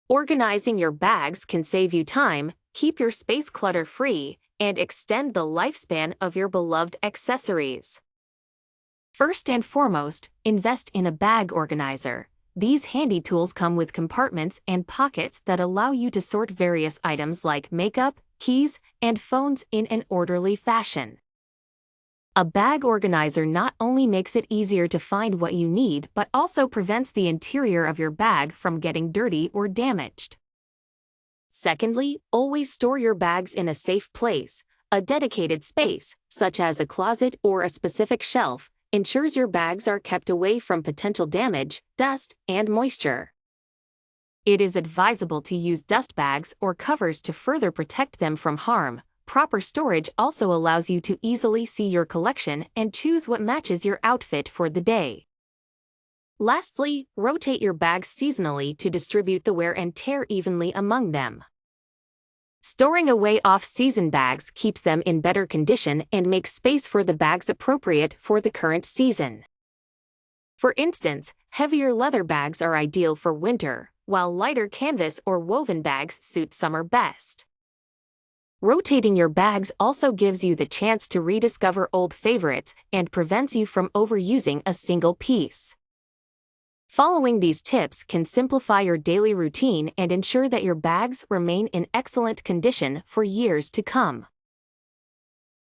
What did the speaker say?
Organizing your bags can save you time, keep your space clutter-free, and extend the lifespan of your beloved accessories. First and foremost, invest in a bag organizer. These handy tools come with compartments and pockets that allow you to sort various items like makeup, keys, and phones in an orderly fashion. A bag organizer not only makes it easier to find what you need but also prevents the interior of your bag from getting dirty or damaged. Secondly, always store your bags in a safe place. A dedicated space, such as a closet or a specific shelf, ensures your bags are kept away from potential damage, dust, and moisture. It is advisable to use dust bags or covers to further protect them from harm. Proper storage also allows you to easily see your collection and choose what matches your outfit for the day. Lastly, rotate your bags seasonally to distribute the wear and tear evenly among them. Storing away off-season bags keeps them in better condition and makes space for the bags appropriate for the current season. For instance, heavier leather bags are ideal for winter, while lighter canvas or woven bags suit summer best. Rotating your bags also gives you the chance to rediscover old favorites and prevents you from overusing a single piece. Following these tips can simplify your daily routine and ensure that your bags remain in excellent condition for years to come.